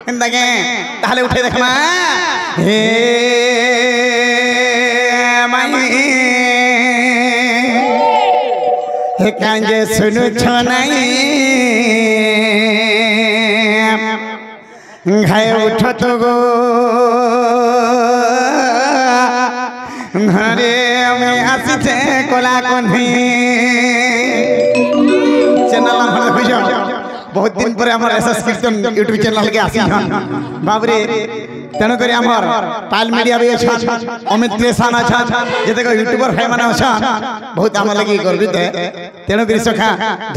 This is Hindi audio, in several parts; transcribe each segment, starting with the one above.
एंदा के ताले उठे देखमा हे माई हे कांजे सुनु छनाई घाय उठत गो घरे में आसीछे कोला कोन्ही चैनल हम बुझो बहुत दिन पर हमर एसएस कीर्तन यूट्यूब चैनल के आसी बाबरे तेणु करी हमर पाल मीडिया भी अच्छा अमित क्लेसान अच्छा जते को यूट्यूबर भाई माने अच्छा बहुत हम लगी गर्वित है तेणु करी सखा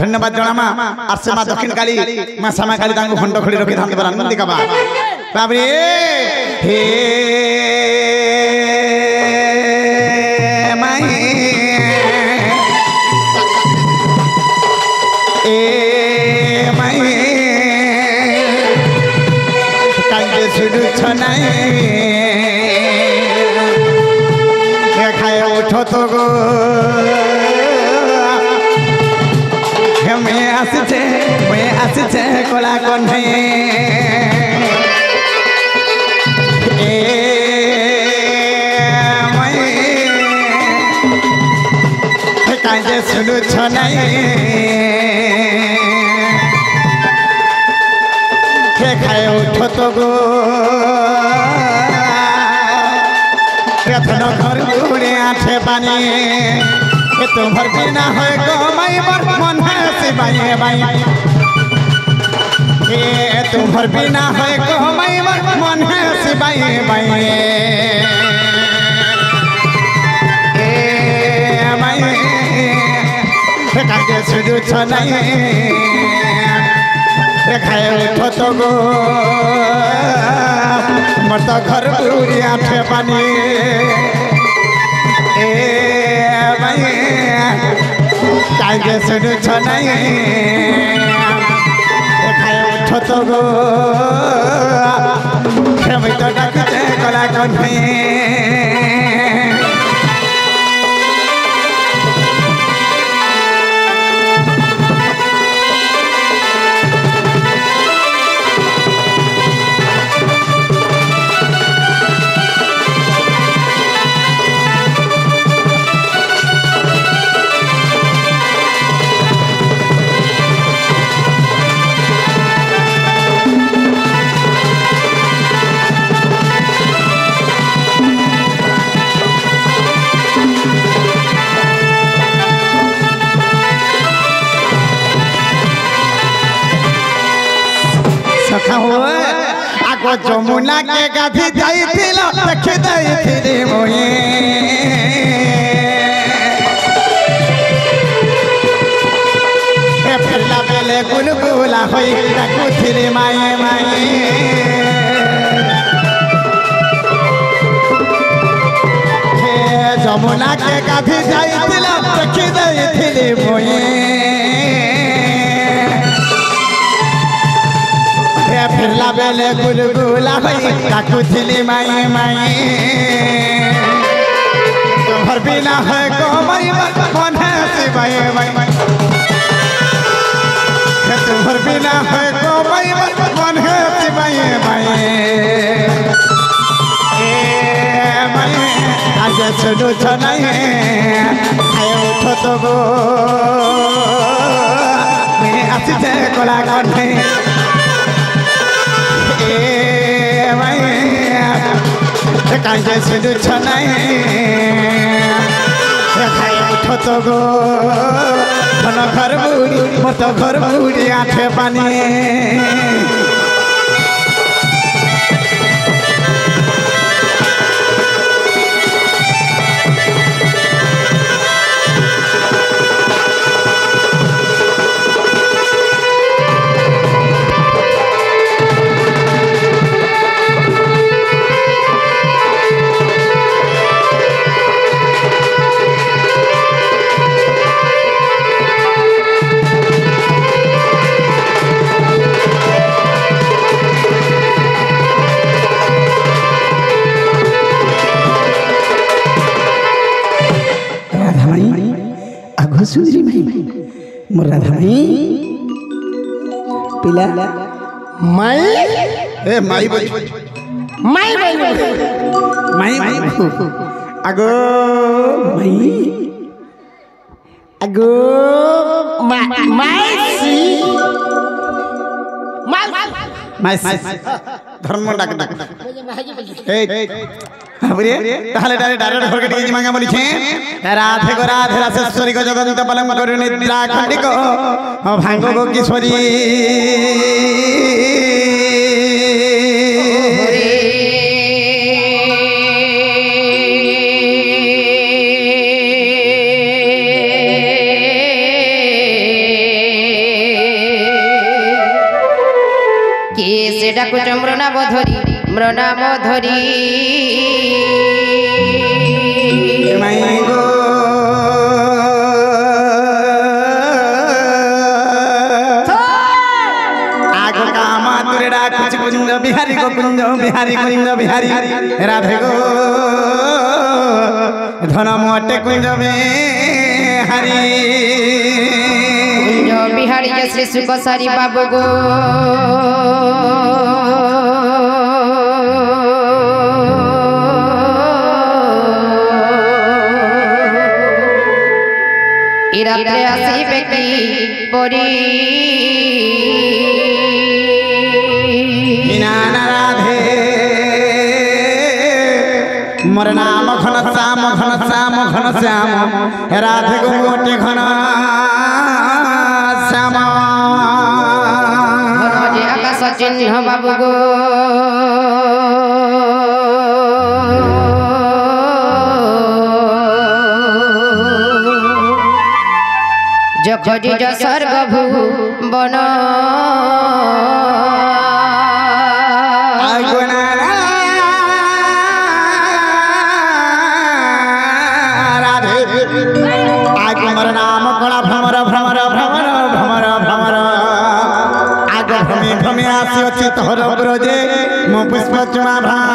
धन्यवाद जणामा आरसेमा दक्षिण काली मा समा काली तांको खंड खड़ी रखि थांते पर आनंद का बाबरे हे माई ए माई कांजे सुनु छनाई खाए उठो तो गो मैं आसीछे कोला कोन्हे ए माई कांजे सुनु छनाई खाए उठो तो गो रथन घर बुड़े आठे पानी तुम्हार बिना है गो माई मोर मन है सिबाई बाई तुम्हार बिना है गो माई मोर मन है सिबाई बाई माई कांजे सुनु छनाई खाए उठो तो गो मत घर बुरी आठे पानी ए भाई कांजे सुनु छनाई खाए उठो तो गो खेमै तो डाकते कोला कोन्हे आगो जमुना के गाधी जाइथिल देखि दैथिली मोए ए फिरला बेले गुलगुला होई डाकुथिली माई माई हे जमुना के गाधी जाइथिल देखि दैथिली मोए फिरला बेले गुलगुला होई डाकुथिली माई माई तुम्हार बिना है गो माई मन है सिबाई बाई तुम्हार बिना है गो माई मन है सिबाई बाई ए माई कांजे सुनु छनाई खाए उठो तो गो मैं आसीछे कोला कोन्हे कांजे सुनु छनाई खाए उठो तो गो मन घर बुड़ी मत घर बुड़ी आठे पानी सुंदरी माई मोर राधा माई पिला माई ए माई बोल माई माई आगो माई अगो माइसी धर्म डाक डाक बुझे ताहले डायरेक्ट घर के टिके मांगा बोली छे राधे को राधे रासेश्वरी को जगदंत बलम करू निद्रा खंडी को भांगो को किशोरी ডাকুচ মৃণাবধরী মৃণাবধরী आगो कामा तुरे डाकुच कुंज बिहारी को कुंज बिहारी राधे गो धन मोटे कुंज बिहारी बिहारी श्री सुखसारी बाबू गो रात्रे आसिबे की परी राधे मोर नाम घन श्याम राधे गो गोटे घन श्याम आकाश चिन्ह बाबू गो जखजी स्वर्ग भुवन मोर नाम कला भ्रमर आग भ्रमे आसी अच्छी तोहर ब्रजे मो पुष्प चुमा भ्रमरा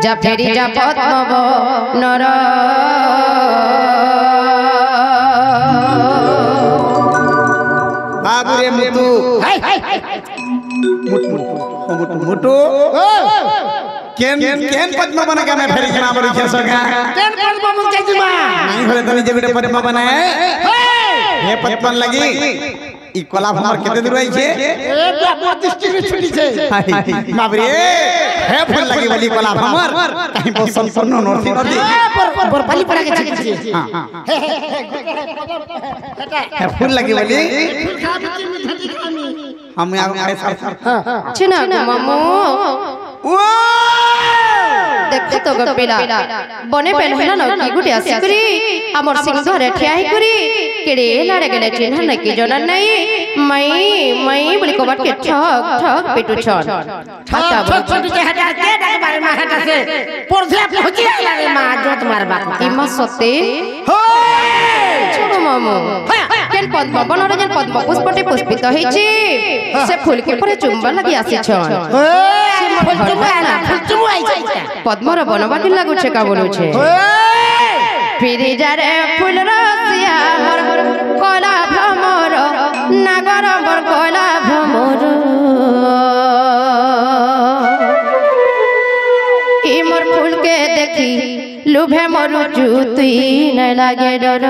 जा फेरी जा पद्म नर बाबुरे मुटु मुटु केन पद्म बना के मैं फेरी के नाम लिखे सका केन पद्म बन के जिमा नहीं होले तनी जे गुटे पद्म बनाए हे पद्म लगी ई कला भमर केते दूर आई छे ए बाबू डिस्ट्रिक्ट छुटी छे बाबरे हे फूल लगी वाली कला भमर कहीं बहुत संपूर्ण नोती पर पाली पड़ा के छुटी छे हां हे फूल लगी वाली हम आए सर छिना मामू देखो तो गपेला बने पेन हैना न की गुटे आसी करी हमर सिंह घरे ठियाही करी केड़े लाड़े गेले चिन्ह न की जन नहीं मई बोली को बात के ठक पेटू छन खाता छोटी के हटा के डाके बारे में हटा से परसे पहुंची आला रे मां जो तुम्हारे बात इमा सते हो छोड़ो मामू केन पद्म बनरे जन पद्म पुष्पटे पुष्पित होईची से फूल के परे चुंबा लगी आसी छन फूल चुमु आई छै पद्मर बनबाटी लागु छे का बोलु छे फिरी जारे फूल रसिया मोर कला भमर नागर मोर कला भमर ई मोर फूल के देखी लुभे मोर जुती न लागे डर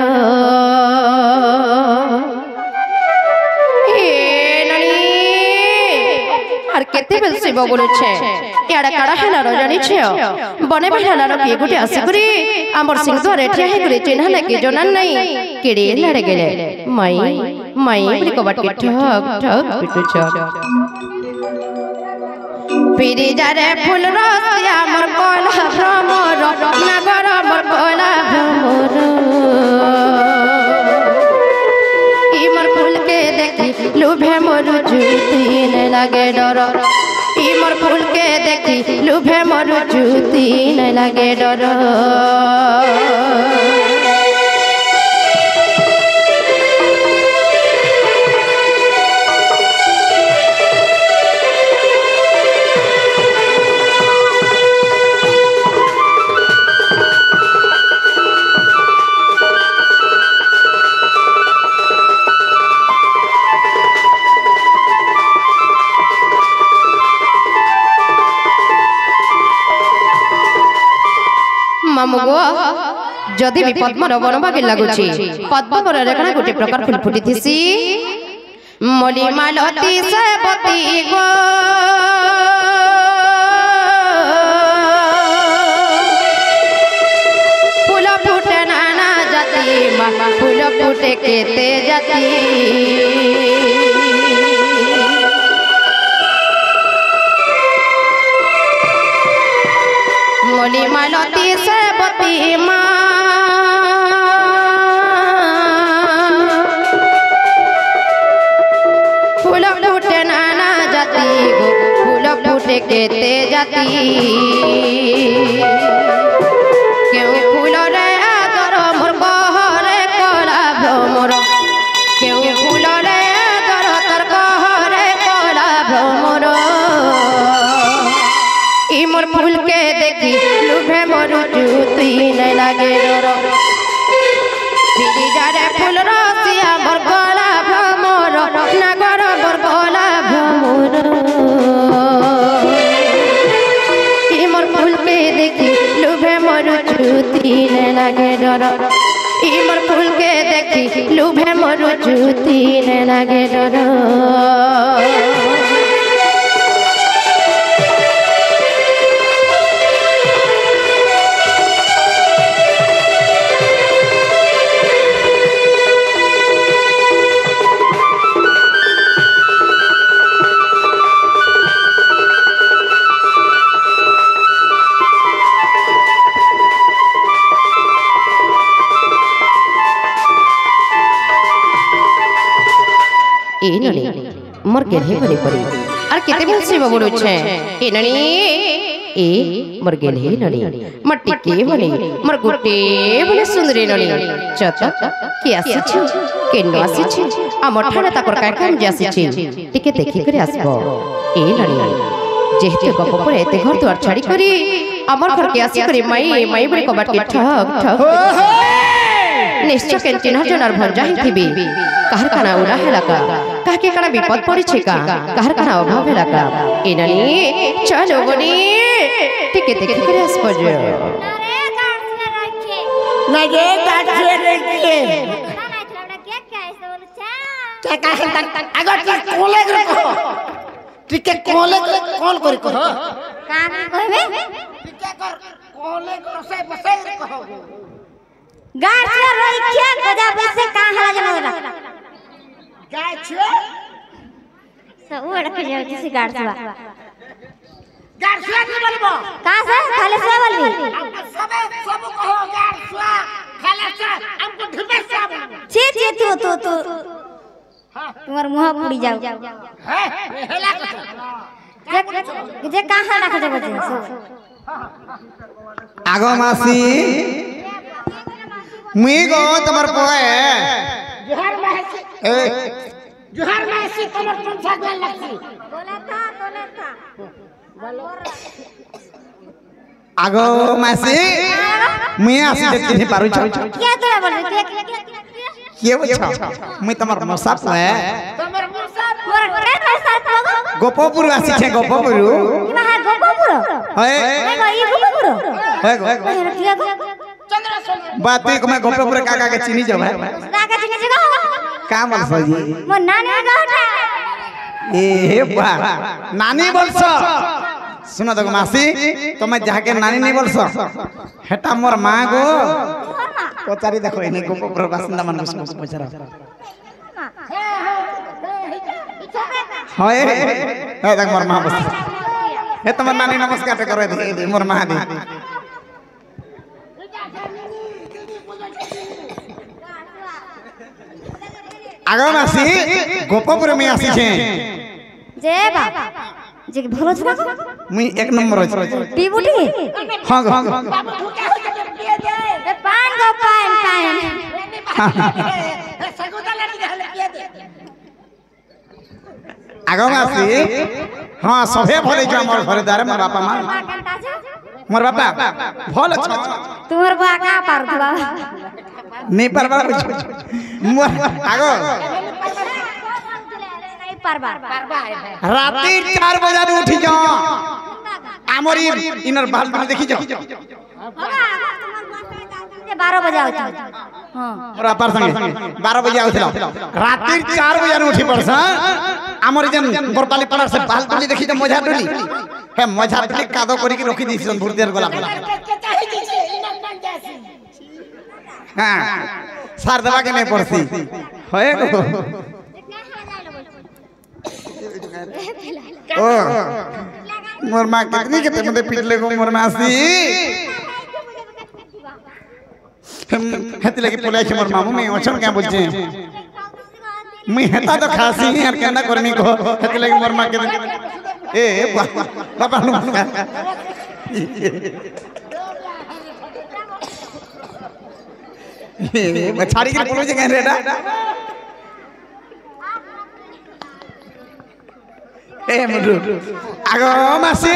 আর কেতে বেল শিব বলেছে এড়া কাড়া হেলার জানিছে বনে বেলার কি গুটি আসি করি আমর সিং ধরে ঠিয়া হে করে চিহ্ন নাকি জনান নাই কেড়ে লড়ে গেলে মাই বলি কবাট কে ঠক পিটু চক পিরি যারে ফুল রস আমর কলা ভ্রমর নাগর আমর কলা ভ্রমর इमर फूल के देखी लुभे मोर जुती न लगे डर इमर फूल के देखी लुभे मोर जुती न लगे डर मामू गो जदि भी पद्मर वन भागे लगुची पद्मर रेखा गोटे प्रकार फुल फुटी थिसी मली मालती सेवती गो फूल फुटे नाना जाति फूल फुटे केते जाति मली मालती सेवती माँ फूल फुटे नाना जाति गो फूल फुटे केते जाति क्यों फूल रे आदर मोर बहरे कला भ्रमर क्यों फूल रे आदर तर कहरे कला भ्रमर ई मोर फूल के देखी लुभे मोर जुती नहीं लागे डर फिरी जारे फूल रसिया मोर गला भ्रमर नागर मोर गला भ्रमर ई मोर फूल के देखी लुभे मोर जुती नहीं लागे डर ई मोर फूल के देखी लुभे मोर जुती नहीं लागे डर मोर गेलहे बने पड़ी और केते बेल से बबुड़ छे ए ननी ए मोर गेलहे ननी मट्टी के बने मोर गुटे बने सुंदरी ननी चत के आसी छु के न आसी छु हमर ठाणे ताकर काय काम जे आसी छु टिके देखि करे आसबो ए ननी जेहते गप पर एते घर द्वार छाड़ी करी हमर घर के आसी करी माई माई बड़े कबाट के ठक ठक निश्चय के चिन्ह जनार भंजा ही थिबी कहर काना उड़ा है लका काके काना विपद पड़ी छे का कहर काना अभाव है लका एननी चलो गनी टिके टिके करे आस पर जो नगे गाछे रखे क्या काहे अगर कोले को टिके कोले कॉल करी को कान कहबे टिके कर कोले बसे बसे कहो गाछे रखे गजा बसे का हला जना गाछे सब रख जाओ किसी गाछवा गाछे नहीं बोलबो का से खाली से बोलबी सब कहो गाछवा खाली से हमको ढिबे से छी छी तू तुम्हार मुंह पुड़ी जाओ है हेला जे कहां रख देबो आगो मासी मुई गो तमर पोए जोहर महसी तमर पंछा गोल लगसी बोले था आगो मासी मुई आसी देख नहीं पारु छ क्या तोरा बोल के बछा मुई तमर मसा पोए तमर मुसा मोर के पैसा पगो गोपपुर आसी छे गोपपुर कि बाहर गोपपुर होय नहीं गो ई गोपपुर होय गो रखिया गो चंद्रसेन बात को मैं गोपपुर काका के चिनी जब है काका चिने जगह हो का बोल सजी मोर नानी गहटा ए बा नानी बोलस सुनो तो मासी तुम्हें जाके नानी नहीं बोलस हेटा मोर मां गो पचारी देखो इने गोपपुर बासिंदा मन को पचारा होय हे देख मोर मां बस हे तुम्हार नानी नमस्कार ते करे दे मोर मां दे आगो मासी गोपपुर में आसी छे जे बाबा जे भरोस ना मुई एक नंबर हो पीबुटी हां हां बाबू भूखे हो जब पिए दे ए पान गो पान सगुदा लड़ी दे पिए दे आगो मासी हां सभे भले जो हमर घरे दारे मोर बापा मां मोर बापा भल छ तुमर बा का पार बाबा नहीं परवा कुछ मोर आगो नहीं परवा राती 4 बजे उठी जाओ आमरी इनर बाल बाल देखी जाओ 12 बजे आउछ हां मोर अपार संगे 12 बजे आउथला रात्रि 4 बजे न उठी पड़सा हमर जन बरपाली पड़र से बाल तुली देखि त मजा डुली हे मजा डुली कादो करी के रखी दिसन भुरदेर गोला हां सार दवा के नहीं पड़सी होए गो ओ मोर मां कितनी के मते पिटले गो मोर मासी हेती लगी पुलिस मोर मामू में ओछन क्या बोलछे मैं हेता तो खासी यार केना करमी को हेती लगी मोर मां के ए बाबा नु मैं छाड़ी के पुलिस के रेडा ए मुडू आगो मासी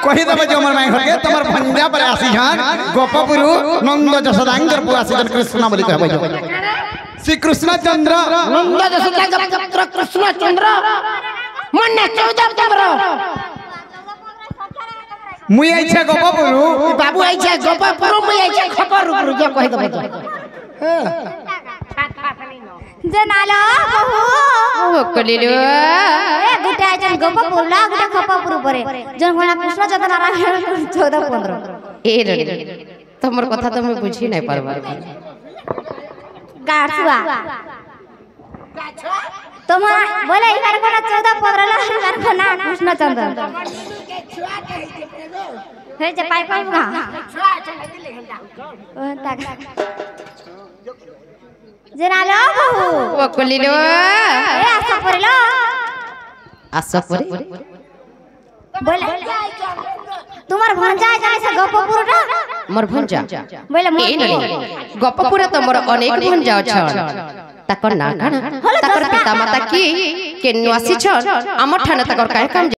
कहि दबे जे हमर माई घर के तमर भंजा पर आसी हां गोपपुरु नंद जसोदांगर पुआ सीजन कृष्ण बोली कहबे श्री कृष्ण चंद्र नंद जसोदांगर कृष्ण चंद्र मन्ने 14 चंद्र मुई आई छे गोपपुरु बाबू आई छे गोपपुरु मुई आई छे खपरपुरु जे कहि दबे जनालो बहू कलिलो ए गुटा जन गोपपुर ला गुटा खपापुर परे जन गोला कृष्ण चंद्र नारायण 14 15 ए रे तमर कथा तो मैं बुझी नहीं पारबा गाछुआ तुम्हारा बोले इधर कोना 14 15 ला इधर कोना कृष्ण चंद्र हे जे पाई पाई ना जनालो बहू ओ कलिलो ए आसा परलो आसा परे बोले तुम्हार भंजा जाने से गोपपुर ना मोर भंजा बोले ए नली गपपुरा तो मोर अनेक भंजा छन ताकर ना काना ताकर पिता माता की के निवासी छन हमर ठाना ताकर काहे काम